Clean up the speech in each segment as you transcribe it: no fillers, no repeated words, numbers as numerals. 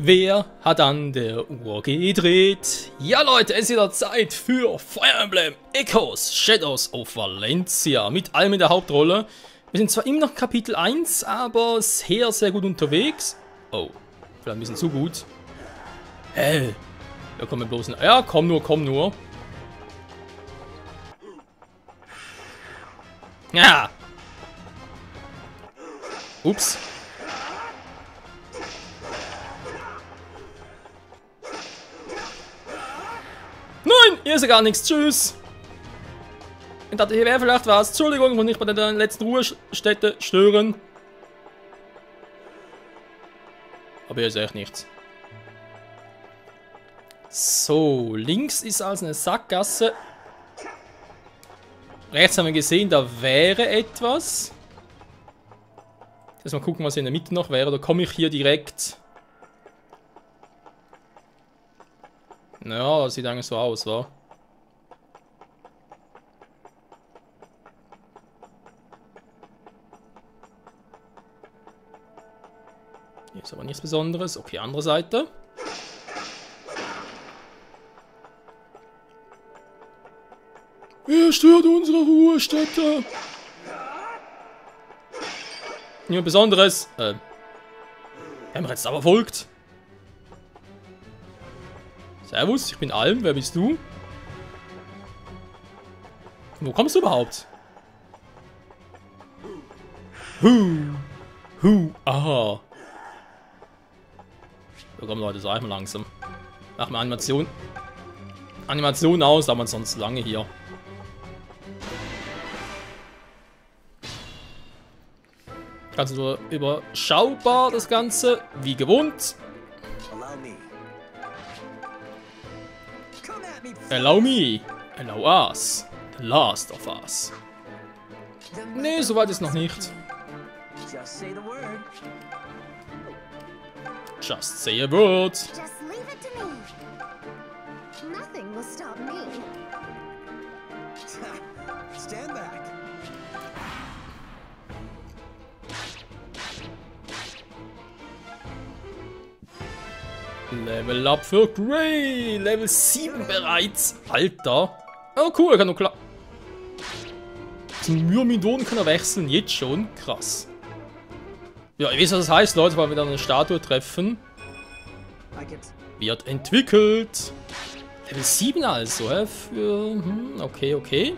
Wer hat an der Uhr gedreht? Ja Leute, es ist wieder Zeit für Fire Emblem Echoes Shadows of Valencia mit allem in der Hauptrolle. Wir sind zwar immer noch Kapitel 1, aber sehr, sehr gut unterwegs. Oh, vielleicht ein bisschen zu gut. Hä? Ja, komm bloß. Ja, komm nur, komm nur. Ja! Ups. Nein, hier ist ja gar nichts. Tschüss. Ich dachte, hier wäre vielleicht was. Entschuldigung, ich muss nicht bei der letzten Ruhestätte stören. Aber hier ist echt nichts. So, links ist also eine Sackgasse. Rechts haben wir gesehen, da wäre etwas. Jetzt mal gucken, was hier in der Mitte noch wäre. Da komme ich hier direkt. Ja, das sieht eigentlich so aus, wa? Hier ist aber nichts Besonderes. Okay, andere Seite. Wer stört unsere Ruhestätte? Niemand Besonderes. Haben wir jetzt aber folgt. Servus, ich bin Alm. Wer bist du? Wo kommst du überhaupt? Aha. So, komm Leute, sag mal langsam. Mach mal Animation aus, da haben wir sonst lange hier. Ganz so überschaubar das Ganze, wie gewohnt. Allow me. Allow us. The last of us. Nee, soweit ist noch nicht. Just say a word. Just leave it to me. Nothing will stop me. Stand back. Level up für Gray. Level 7 bereits. Alter. Oh cool, er kann noch klar. Zum Myrmidon kann er wechseln. Jetzt schon. Krass. Ja, ihr wisst, was das heißt, Leute, weil wir dann eine Statue treffen. Wird entwickelt. Level 7 also, hä? Für, okay, okay.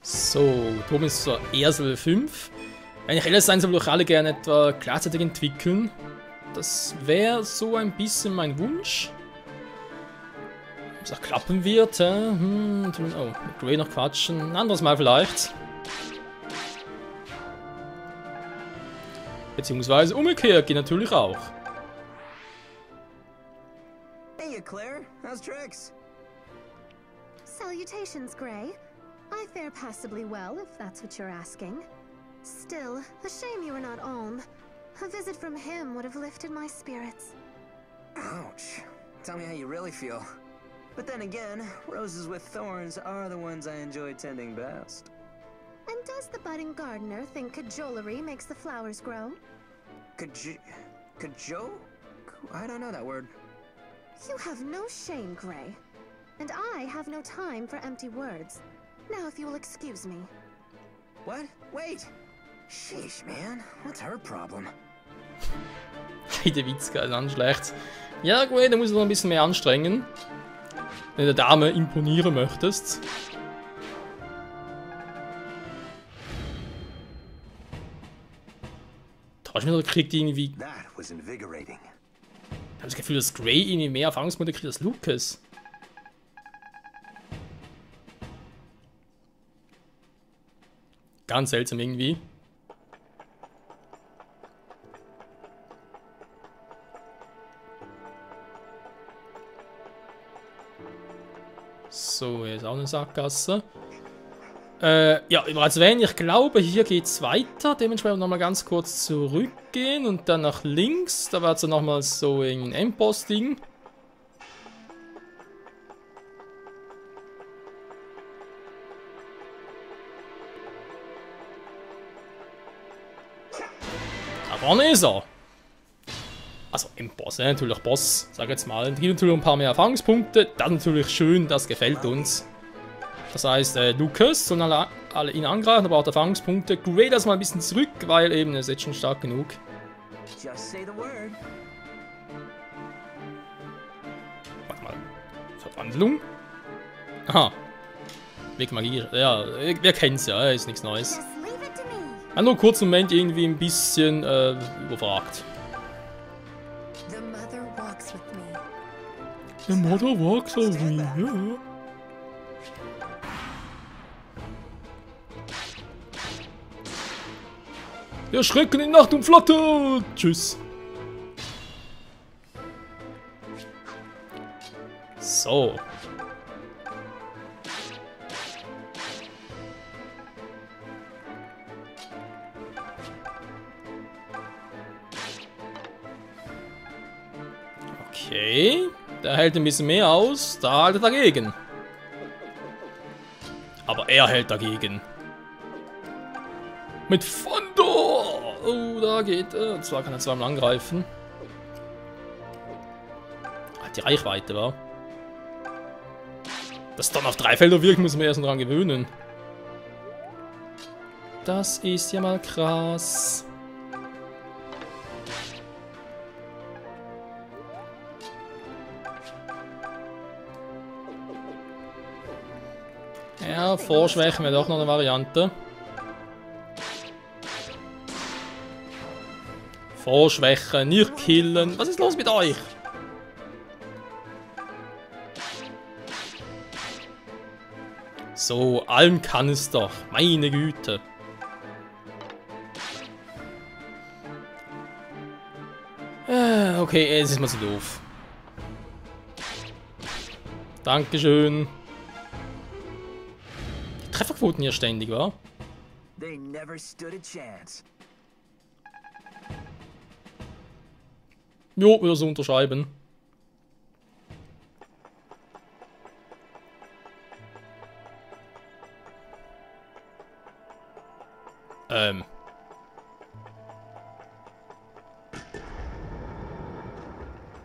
So, Toben ist zwar erst Level 5. Wenn ich ehrlich sein soll, würde ich alle gerne etwa gleichzeitig entwickeln. Das wäre so ein bisschen mein Wunsch. Ob es auch klappen wird. Oh, mit Gray noch quatschen. Ein anderes Mal vielleicht. Beziehungsweise umgekehrt geht natürlich auch. Hey, Claire. How's tricks? Salutations, Gray. I fare passably well, if that's what you're asking. Still, a shame you were not Ulm. A visit from him would have lifted my spirits. Ouch. Tell me how you really feel. But then again, roses with thorns are the ones I enjoy tending best. And does the budding gardener think cajolery makes the flowers grow? Cajo? I don't know that word. You have no shame, Gray. And I have no time for empty words. Now, if you will excuse me. What? Wait! Sheesh, man. What's her problem? Heidewitzka ist an schlecht. Ja, gut, da muss ich noch ein bisschen mehr anstrengen. Wenn du der Dame imponieren möchtest. Da hast du mir gekriegt irgendwie. Ich habe das Gefühl, dass Gray irgendwie mehr Erfahrungspunkte kriegt als Lucas. Ganz seltsam irgendwie. So, hier ist auch eine Sackgasse. Ja, bereits erwähnt, ich glaube, hier geht es weiter. Dementsprechend nochmal ganz kurz zurückgehen und dann nach links. Da wird es dann nochmal so ein Endboss-Ding. Vorne ist er. Also im Boss, natürlich Boss, sag jetzt mal. Es gibt natürlich ein paar mehr Erfahrungspunkte. Das ist natürlich schön, das gefällt uns. Das heißt, Lucas sollen alle ihn angreifen, aber auch Erfahrungspunkte. Great mal ein bisschen zurück, weil eben er ist jetzt schon stark genug. Just say the word. Warte mal. Verwandlung? Aha. Wegmagie. Ja, wer kennt's ja, ist nichts Neues. Just leave it to me. Hat nur kurz einen Moment irgendwie ein bisschen überfragt. The mother walks with me. The mother walks with me, ja. Wir schrecken in Nacht und Flatter! Tschüss. So. Okay. Der hält ein bisschen mehr aus. Da hält er dagegen. Aber er hält dagegen. Mit Fondor! Oh, da geht er. Zwar kann er zweimal angreifen. Hat die Reichweite, wa? Das dann auf 3 Felder wirkt, muss man erst dran gewöhnen. Das ist ja mal krass. Ja, Vorschwächen wäre doch noch eine Variante. Vorschwächen, nicht killen. Was ist los mit euch? So, allem kann es doch. Meine Güte. Okay, es ist mal so doof. Dankeschön. Die Trefferquoten hier ständig, wa? They never stood a chance. Jo, würde so unterschreiben.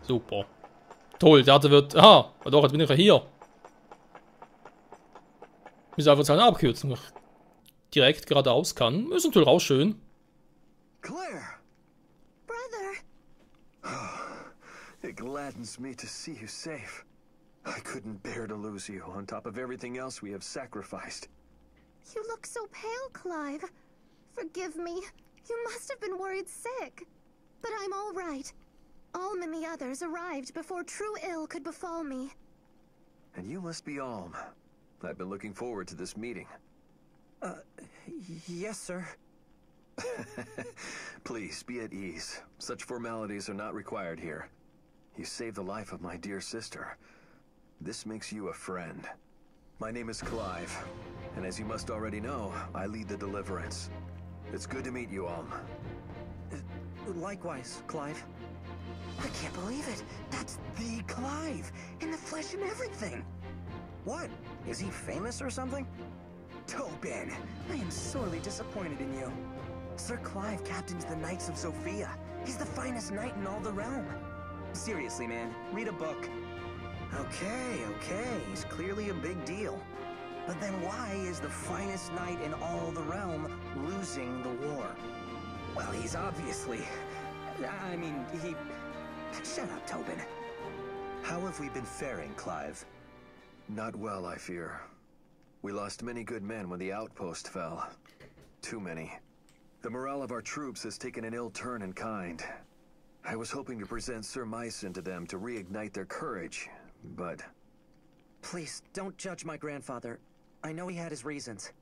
Super. Toll, der wird... Aha, doch, jetzt bin ich ja hier. Ist einfach seine Abkürzung. Direkt geradeaus kann. Ist natürlich auch schön. Claire! Brother! It gladdens me to see you safe. I couldn't bear to lose you on top of everything else we have sacrificed. You look so pale, Clive. Forgive me. You must have been worried sick. But I'm all right. Alm and the others arrived before true ill could befall me. And you must be Alm. I've been looking forward to this meeting. Yes, sir. Please, be at ease. Such formalities are not required here. You saved the life of my dear sister. This makes you a friend. My name is Clive, and as you must already know, I lead the Deliverance. It's good to meet you, Alm. Likewise, Clive. I can't believe it. That's the Clive, in the flesh and everything. What? Is he famous or something? Tobin, I am sorely disappointed in you. Sir Clive captains the Knights of Sophia. He's the finest knight in all the realm. Seriously, man, read a book. Okay, he's clearly a big deal. But then why is the finest knight in all the realm losing the war? Well, he's obviously... I mean, he... Shut up, Tobin. How have we been faring, Clive? Not well, I fear. We lost many good men when the outpost fell. Too many. The morale of our troops has taken an ill turn in kind. I was hoping to present Sir Mycen to them to reignite their courage, but... Please, don't judge my grandfather. I know he had his reasons,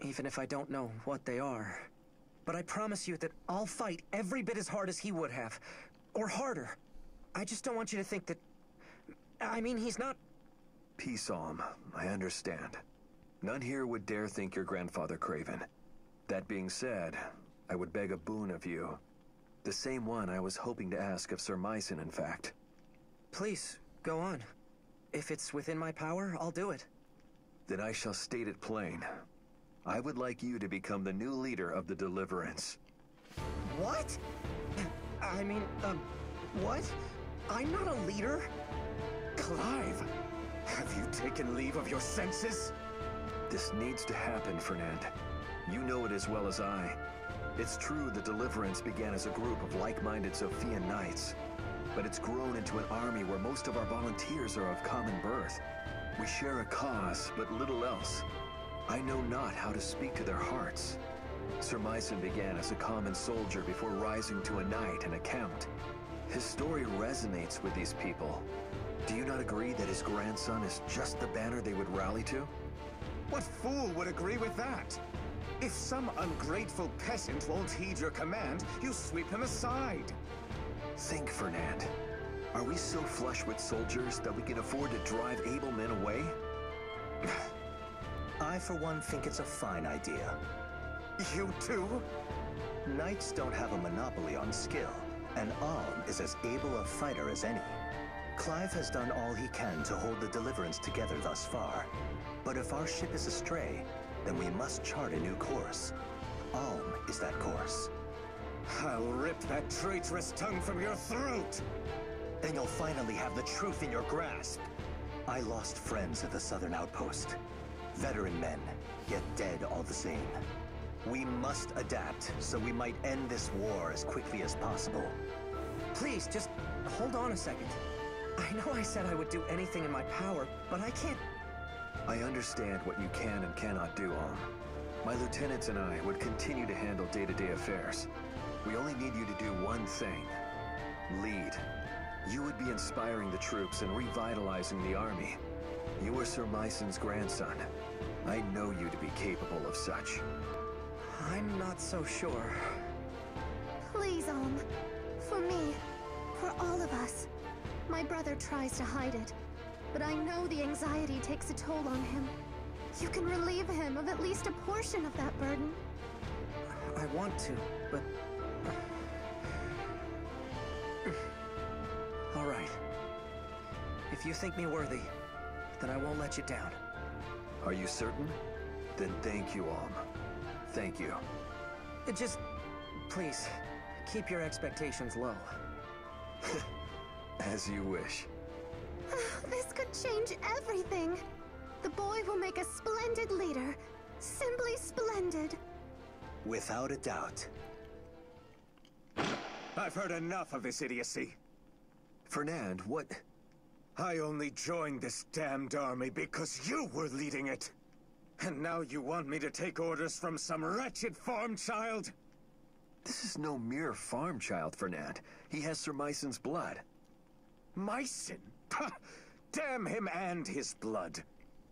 even if I don't know what they are. But I promise you that I'll fight every bit as hard as he would have. Or harder. I just don't want you to think that... I mean, he's not... Peace, Alm. I understand. None here would dare think your grandfather craven. That being said, I would beg a boon of you. The same one I was hoping to ask of Sir Mycen, in fact. Please, go on. If it's within my power, I'll do it. Then I shall state it plain. I would like you to become the new leader of the Deliverance. What? I mean, what? I'm not a leader? Clive, have you taken leave of your senses? This needs to happen, Fernand. You know it as well as I. It's true the Deliverance began as a group of like-minded Sophian knights, but it's grown into an army where most of our volunteers are of common birth. We share a cause, but little else. I know not how to speak to their hearts. Sir Myson began as a common soldier before rising to a knight and a count. His story resonates with these people. Do you not agree that his grandson is just the banner they would rally to? What fool would agree with that? If some ungrateful peasant won't heed your command, you sweep him aside. Think, Fernand. Are we so flush with soldiers that we can afford to drive able men away? I, for one, think it's a fine idea. You too? Knights don't have a monopoly on skill, and Alm is as able a fighter as any. Clive has done all he can to hold the Deliverance together thus far. But if our ship is astray, then we must chart a new course. Alm is that course. I'll rip that traitorous tongue from your throat! Then you'll finally have the truth in your grasp. I lost friends at the southern outpost. Veteran men, yet dead all the same. We must adapt, so we might end this war as quickly as possible. Please, just hold on a second. I know I said I would do anything in my power, but I can't... I understand what you can and cannot do, Alm. My lieutenants and I would continue to handle day-to-day affairs. We only need you to do one thing. Lead. You would be inspiring the troops and revitalizing the army. You are Sir Myson's grandson. I know you to be capable of such. I'm not so sure. Please, Alm. For me. For all of us. My brother tries to hide it, but I know the anxiety takes a toll on him. You can relieve him of at least a portion of that burden. I want to, but... All right. If you think me worthy, then I won't let you down. Are you certain? Then thank you, Alm. Thank you. Just... please, keep your expectations low. As you wish. This could change everything. The boy will make a splendid leader. Simply splendid. Without a doubt. I've heard enough of this idiocy. Fernand, what... I only joined this damned army because you were leading it. And now you want me to take orders from some wretched farm child? This is no mere farm child, Fernand. He has Sir Myson's blood. Myson? Damn him and his blood.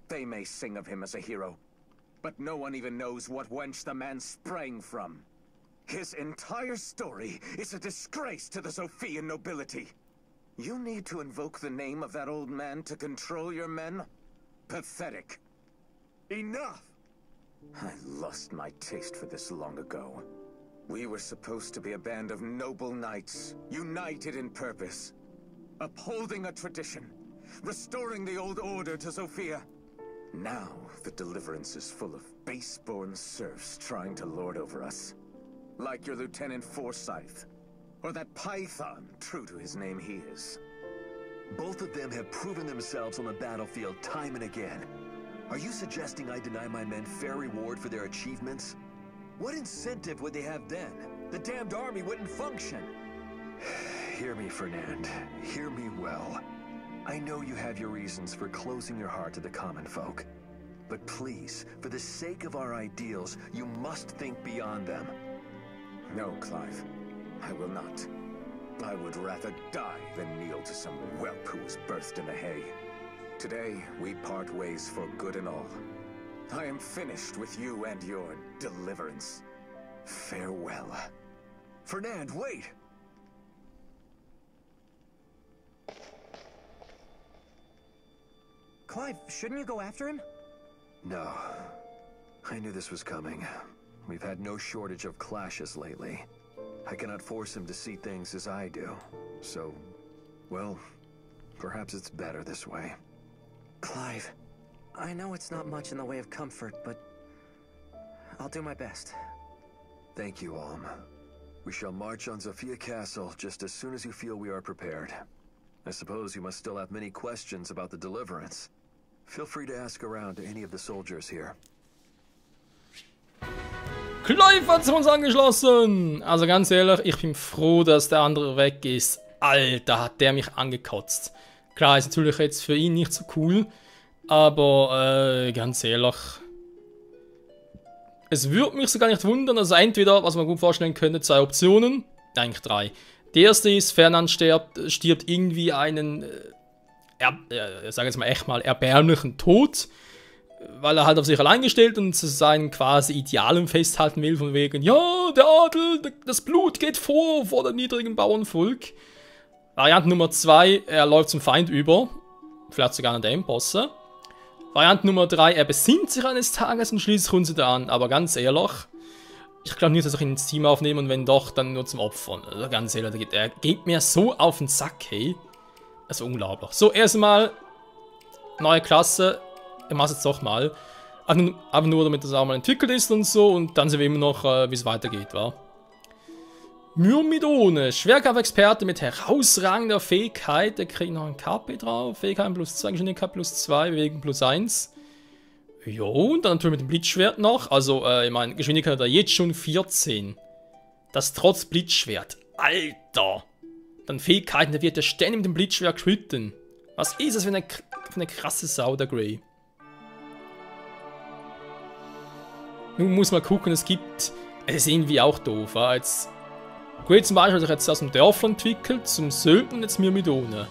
They may sing of him as a hero, but no one even knows what wench the man sprang from. His entire story is a disgrace to the Sophian nobility. You need to invoke the name of that old man to control your men? Pathetic. Enough! I lost my taste for this long ago. We were supposed to be a band of noble knights, united in purpose. Upholding a tradition, restoring the old order to Sophia. Now, the Deliverance is full of base-born serfs trying to lord over us. Like your Lieutenant Forsyth, or that Python, true to his name he is. Both of them have proven themselves on the battlefield time and again. Are you suggesting I deny my men fair reward for their achievements? What incentive would they have then? The damned army wouldn't function. Hear me, Fernand. Hear me well. I know you have your reasons for closing your heart to the common folk. But please, for the sake of our ideals, you must think beyond them. No, Clive. I will not. I would rather die than kneel to some whelp who was birthed in the hay. Today, we part ways for good and all. I am finished with you and your Deliverance. Farewell. Fernand, wait! Clive, shouldn't you go after him? No. I knew this was coming. We've had no shortage of clashes lately. I cannot force him to see things as I do. So, well, perhaps it's better this way. Clive, I know it's not much in the way of comfort, but I'll do my best. Thank you, Alm. We shall march on Zofia Castle just as soon as you feel we are prepared. I suppose you must still have many questions about the Deliverance. Feel free to ask around to any of the soldiers here. Clive hat sich uns angeschlossen! Also ganz ehrlich, ich bin froh, dass der andere weg ist. Alter, hat der mich angekotzt. Klar, ist natürlich jetzt für ihn nicht so cool, aber ganz ehrlich, es würde mich sogar nicht wundern, also entweder, was man gut vorstellen könnte, 2 Optionen, eigentlich 3. Die erste ist, Fernand stirbt irgendwie einen, ich sage jetzt mal echt mal, erbärmlichen Tod, weil er halt auf sich allein gestellt und zu seinen quasi Idealen festhalten will, von wegen, ja, der Adel, das Blut geht vor dem niedrigen Bauernvolk. Variante Nummer 2, er läuft zum Feind über, vielleicht sogar an der Endbosse. Variante Nummer 3, er besinnt sich eines Tages und schließlich kommt sie da an, aber ganz ehrlich, ich glaube nicht, dass ich ihn ins Team aufnehme und wenn doch, dann nur zum Opfern. Also ganz ehrlich, er geht mir so auf den Sack, hey. Das ist unglaublich. So, erstmal, neue Klasse, ich mach's jetzt doch mal. Aber nur damit das auch mal entwickelt ist und so und dann sehen wir immer noch, wie es weitergeht, wa? Myrmidone, Schwerkampfexperte mit herausragender Fähigkeit, der kriegt noch ein KP drauf, Fähigkeit plus 2, Geschwindigkeit plus 2, Bewegung plus 1. Jo, und dann natürlich mit dem Blitzschwert noch, also ich meine, Geschwindigkeit hat er jetzt schon 14. Das trotz Blitzschwert, Alter! Dann Fähigkeiten, der wird ja ständig mit dem Blitzschwert critten. Was ist das für eine krasse Sau, der Grey? Nun muss man gucken, es ist irgendwie auch doof, ja? Jetzt Grey zum Beispiel hat sich jetzt aus dem Dörfler entwickelt, zum Söldner jetzt Myrmidone.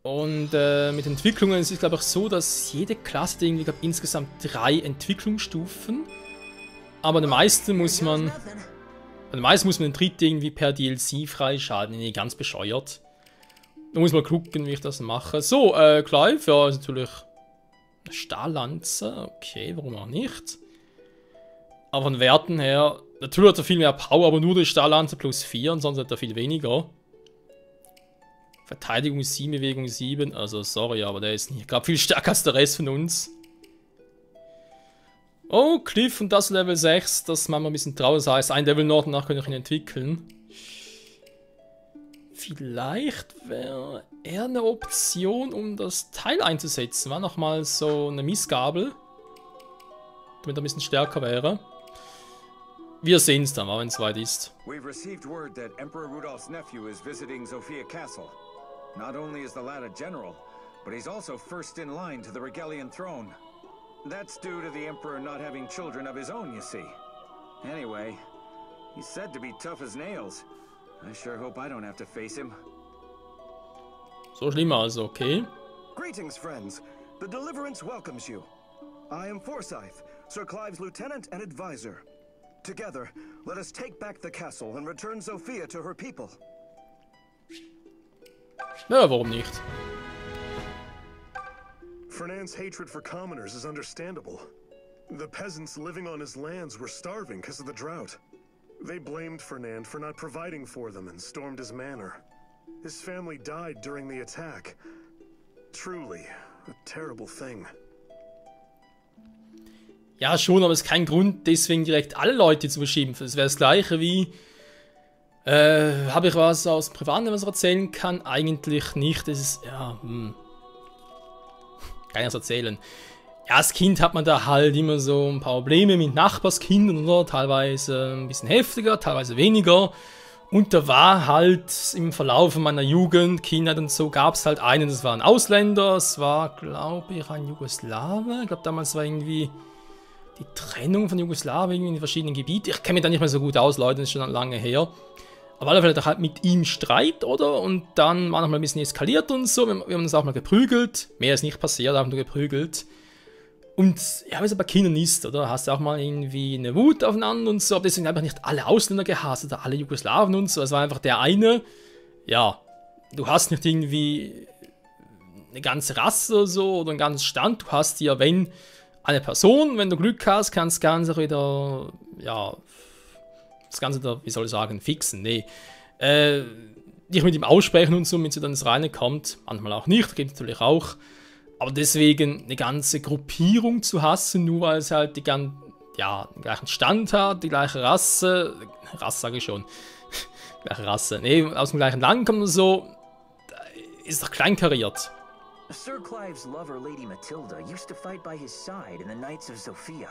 Und mit Entwicklungen ist es glaube ich so, dass jede Klasse irgendwie, glaube insgesamt 3 Entwicklungsstufen. Aber den meisten muss man den dritten irgendwie per DLC freischalten, irgendwie ganz bescheuert. Da muss man gucken, wie ich das mache. So, Clive, ja, ist natürlich eine Stahllanze, okay, warum auch nicht. Aber von Werten her, natürlich hat er viel mehr Power, aber nur durch Stahllanze plus 4 und sonst hat er viel weniger. Verteidigung 7, Bewegung 7, also sorry, aber der ist nicht gerade viel stärker als der Rest von uns. Oh, Cliff und das Level 6, das machen wir ein bisschen traurig, das heißt ein Level noch, danach kann ich ihn entwickeln. Vielleicht wäre er eine Option, um das Teil einzusetzen, war nochmal so eine Missgabel. Damit er ein bisschen stärker wäre. Wir sehen es dann mal, wenn es weit ist. We've received word that Emperor Rudolph's nephew is visiting Zofia Castle. Not only is the lad a general, but he's also first in line to the Regalian throne. That's due to the Emperor not having children of his own, you see. Anyway, he's said to be tough as nails. I sure hope I don't have to face him. So schlimm also, okay. Greetings, friends. The Deliverance welcomes you. I am Forsyth, Sir Clive's lieutenant and advisor. Together, let us take back the castle and return Zofia to her people. Ja, warum nicht? Fernand's hatred for commoners is understandable. The peasants living on his lands were starving because of the drought. They blamed Fernand for not providing for them and stormed his manor. His family died during the attack. Truly, a terrible thing. Ja, schon, aber es ist kein Grund, deswegen direkt alle Leute zu beschimpfen. Das wäre das gleiche wie... habe ich was aus Privaten, was ich erzählen kann? Eigentlich nicht. Das ist... Ja, kann ich das erzählen. Ja, als Kind hat man da halt immer so ein paar Probleme mit Nachbarskindern, oder? Teilweise ein bisschen heftiger, teilweise weniger. Und da war halt im Verlauf meiner Jugend, Kindheit und so, gab es halt einen, das war ein Ausländer. Es war, glaube ich, ein Jugoslawe. Ich glaube, damals war irgendwie... die Trennung von Jugoslawien in den verschiedenen Gebieten. Ich kenne mich da nicht mehr so gut aus, Leute, das ist schon lange her. Aber auf alle Fälle halt mit ihm Streit, oder? Und dann war noch mal ein bisschen eskaliert und so. Wir haben uns auch mal geprügelt. Mehr ist nicht passiert, haben nur geprügelt. Und ja, wie es bei Kindern ist, oder? Hast du auch mal irgendwie eine Wut aufeinander und so. Aber deswegen einfach nicht alle Ausländer gehasst oder alle Jugoslawen und so. Es war einfach der eine. Ja, du hast nicht irgendwie eine ganze Rasse oder so oder einen ganzen Stand. Du hast ja, wenn eine Person, wenn du Glück hast, kannst das Ganze wieder, ja, das Ganze da, wie soll ich sagen, fixen. Nee. Dich mit ihm aussprechen und so, wenn sie dann ins Reine kommt. Manchmal auch nicht, gibt es natürlich auch. Aber deswegen eine ganze Gruppierung zu hassen, nur weil es halt ja, den gleichen Stand hat, die gleiche Rasse. Rasse sage ich schon. Gleiche Rasse. Nee, aus dem gleichen Land kommt und so. Ist doch kleinkariert. Sir Clive's lover, Lady Matilda, used to fight by his side in the Knights of Sophia.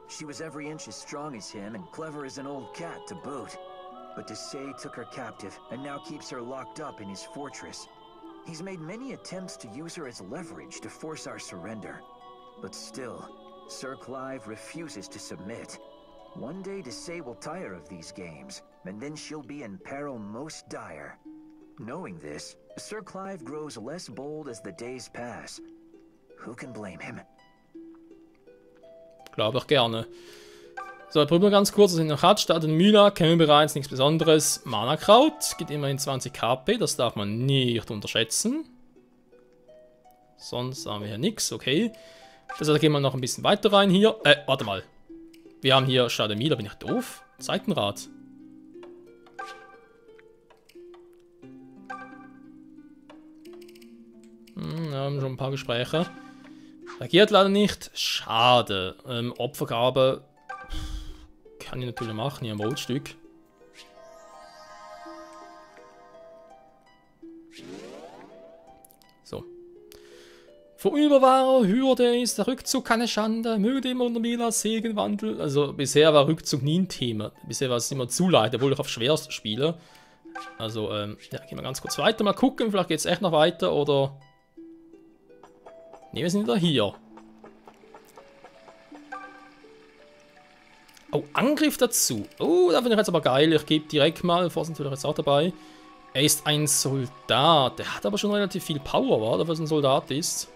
She was every inch as strong as him and clever as an old cat to boot. But Desai took her captive and now keeps her locked up in his fortress. He's made many attempts to use her as leverage to force our surrender. But still, Sir Clive refuses to submit. One day Desai will tire of these games, and then she'll be in peril most dire. Knowing this, Sir Clive grows less bold as the days pass. Who can blame him? Glaube ich gerne. So, probieren wir ganz kurz, dass in der Radstadt und Myla kennen wir bereits nichts Besonderes. Mana-Kraut gibt immerhin 20 KP, das darf man nicht unterschätzen. Sonst haben wir hier nichts, okay. Deshalb gehen wir noch ein bisschen weiter rein hier. Warte mal. Wir haben hier Stadt und Myla, bin ich doof? Seitenrad. Wir haben schon ein paar Gespräche. Reagiert leider nicht. Schade. Opfergabe kann ich natürlich machen, hier im Rotstück. So. Vorüberwahrer Hürde ist der Rückzug keine Schande. Möge immer unter Milas Segen wandeln. Also bisher war Rückzug nie ein Thema. Bisher war es immer zu leicht, obwohl ich auf schwerst spiele. Also, ja, gehen wir ganz kurz weiter. Mal gucken, vielleicht geht es echt noch weiter oder... Ne, wir sind wieder hier. Oh, Angriff dazu. Oh, da finde ich jetzt aber geil. Ich gebe direkt mal, Forst natürlich jetzt auch dabei. Er ist ein Soldat. Der hat aber schon relativ viel Power, wa? Dafür, dass er ein Soldat ist.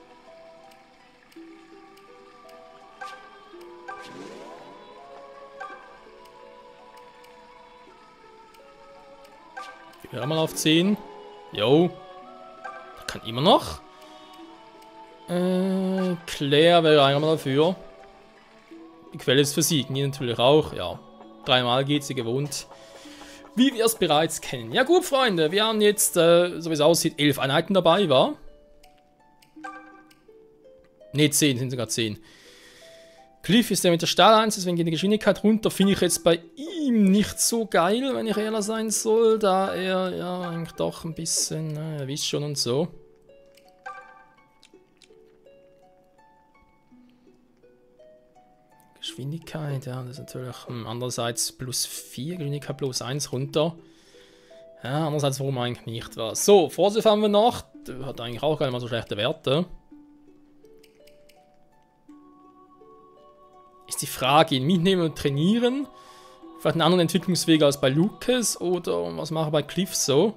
Gehen wir mal auf 10. Jo. Der kann immer noch. Claire wäre eigentlich mal dafür. Die Quelle ist für sie, nie natürlich auch, ja. 3-mal geht sie gewohnt. Wie wir es bereits kennen. Ja gut, Freunde, wir haben jetzt, so wie es aussieht, 11 Einheiten dabei, wa? Ne, 10, sind sogar 10. Cliff ist der mit der Stahl-1, deswegen geht die Geschwindigkeit runter. Finde ich jetzt bei ihm nicht so geil, wenn ich ehrlich sein soll, da er ja eigentlich doch ein bisschen, er wisst schon und so. Geschwindigkeit, ja, das ist natürlich andererseits plus 4, Geschwindigkeit plus 1 runter. Ja, andererseits warum eigentlich nicht was. So, Vorsicht haben wir noch, der hat eigentlich auch gar nicht mal so schlechte Werte. Ist die Frage, ihn mitnehmen und trainieren? Vielleicht einen anderen Entwicklungsweg als bei Lucas oder was mache ich bei Cliff so?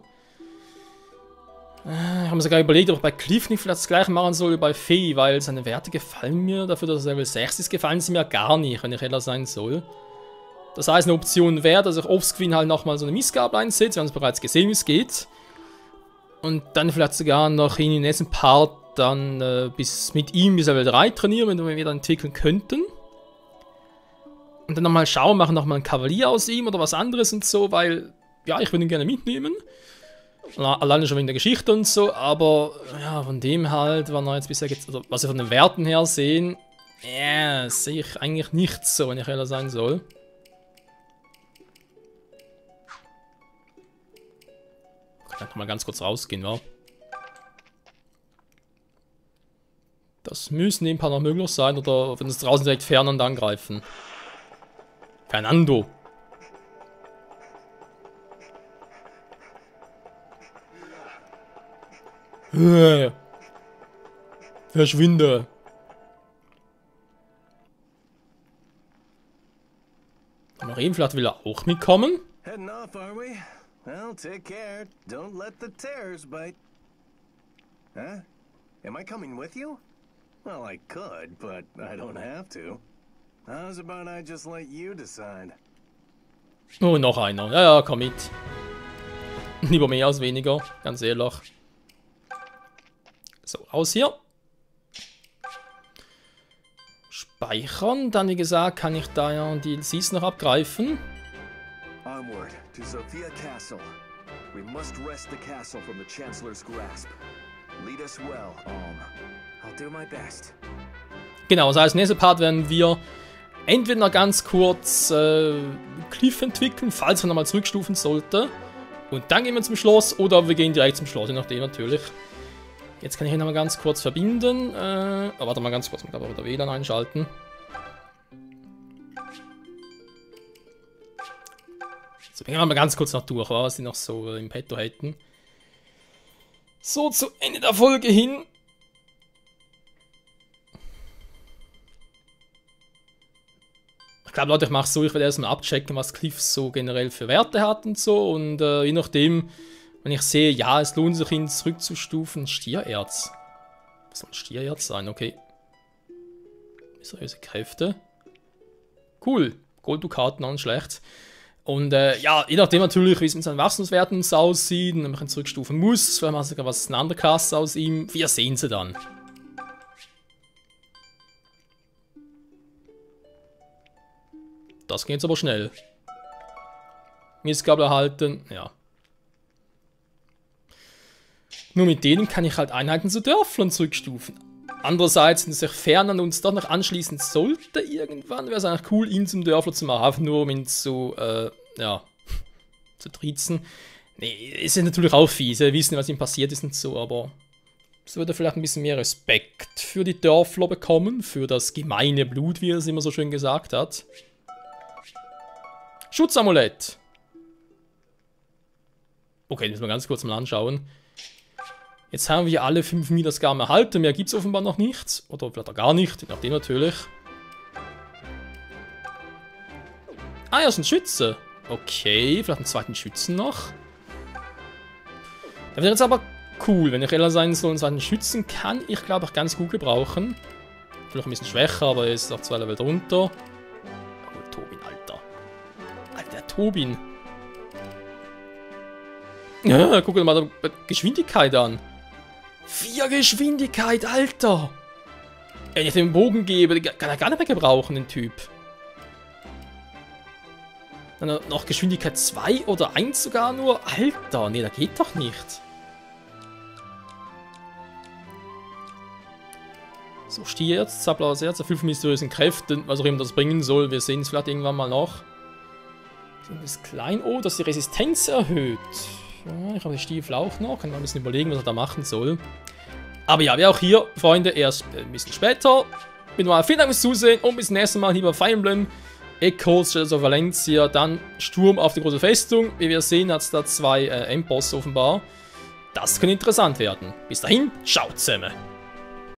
Ich habe mir sogar überlegt, ob ich bei Cliff nicht vielleicht das gleiche machen soll wie bei Faye, weil seine Werte gefallen mir, dafür, dass er Level 6 ist, gefallen sie mir gar nicht, wenn ich ehrlich sein soll. Das heißt, eine Option wäre, dass ich offscreen halt nochmal so eine Missgabe einsetze, wir haben es bereits gesehen, wie es geht. Und dann vielleicht sogar noch in den nächsten Part dann mit ihm bis Level 3 trainieren, wenn wir wieder entwickeln könnten. Und dann nochmal schauen, machen nochmal einen Kavalier aus ihm oder was anderes und so, weil, ja, ich würde ihn gerne mitnehmen. Alleine schon wegen der Geschichte und so, aber ja, von dem halt, was wir jetzt bisher also, was wir von den Werten her sehen, sehe ich eigentlich nicht so, wenn ich ehrlich sein soll. Ich kann nochmal ganz kurz rausgehen, wa? Das müssen ein paar noch möglich sein, oder wenn es draußen direkt fernand angreifen. Fernando. Verschwinde. Marin, vielleicht will er auch mitkommen. Heading off, are we? Well, take care. Don't let the tears bite. Huh? Am I coming with you? Well, I could, but I don't have to. How's about I just let you decide? Oh, noch einer. Ja, ja, komm mit. Lieber mehr als weniger, ganz ehrlich. So, raus hier. Speichern. Dann, wie gesagt, kann ich da ja die DLCs noch abgreifen. Onward to Sophia Castle. We must wrest the castle from the Chancellor's grasp. Lead us well, Alm. I'll do my best. Genau, das heißt, nächste Part werden wir entweder noch ganz kurz Cliff entwickeln, falls er nochmal zurückstufen sollte. Und dann gehen wir zum Schloss oder wir gehen direkt zum Schloss, je nachdem natürlich. Jetzt kann ich ihn nochmal ganz kurz verbinden. Warte mal ganz kurz, ich glaube wieder WLAN einschalten. So, gehen wir mal ganz kurz noch durch, was die noch so im Petto hätten. So, zu Ende der Folge hin. Ich glaube, Leute, ich mache es so, ich werde erstmal abchecken, was Cliff so generell für Werte hat und so. Und je nachdem, wenn ich sehe, ja, es lohnt sich, ihn zurückzustufen. Stiererz. Was soll ein Stiererz sein? Okay. Mysteriöse Kräfte. Cool. Golddukaten, auch nicht schlecht. Und ja, je nachdem natürlich, wie es mit seinen Wachstumswerten aussieht und wenn man ihn zurückstufen muss, vielleicht machen sogar was eine andere Klasse aus ihm. Wir sehen sie dann. Das geht jetzt aber schnell. Mistgabel erhalten, ja. Nur mit denen kann ich halt Einheiten zu Dörflern zurückstufen. Andererseits, wenn es sich fern an uns doch noch anschließen sollte, irgendwann wäre es eigentlich cool, ihn zum Dörfler zu machen, einfach nur um ihn zu, ja, zu triezen. Nee, ist ja natürlich auch fies, wir wissen, was ihm passiert ist und so, aber so würde er vielleicht ein bisschen mehr Respekt für die Dörfler bekommen, für das gemeine Blut, wie er es immer so schön gesagt hat. Schutzamulett. Okay, müssen wir ganz kurz mal anschauen. Jetzt haben wir alle 5 Milasgarm erhalten. Mehr gibt es offenbar noch nicht. Oder vielleicht auch gar nicht, je nachdem natürlich. Ah, ja, ist ein Schütze. Okay, vielleicht einen zweiten Schützen noch. Der wäre jetzt aber cool, wenn ich ehrlich sein soll. Einen zweiten Schützen kann ich, glaube ich, ganz gut gebrauchen. Vielleicht ein bisschen schwächer, aber er ist auch 2 Level drunter. Oh, Tobin, Alter. Alter, Tobin. Ja, guck dir mal die Geschwindigkeit an. 4 Geschwindigkeit, Alter! Wenn ich den Bogen gebe, den kann er gar nicht mehr gebrauchen, den Typ. Dann noch Geschwindigkeit 2 oder 1 sogar nur. Alter, nee, das geht doch nicht. So, Stiererz, Zappler's Herz, 5 mysteriösen Kräften, was auch immer das bringen soll. Wir sehen es vielleicht irgendwann mal noch. Das Klein, oh, das die Resistenz erhöht. Ja, ich habe die Stiefel auch noch. Kann mal ein bisschen überlegen, was er da machen soll. Aber ja, wir auch hier, Freunde, erst ein bisschen später. Vielen Dank fürs Zusehen und bis zum nächsten Mal hier bei Fire Emblem Echoes, Shadows of Valencia. Dann Sturm auf die große Festung. Wie wir sehen, hat es da 2 Endbosse offenbar. Das könnte interessant werden. Bis dahin, ciao zusammen.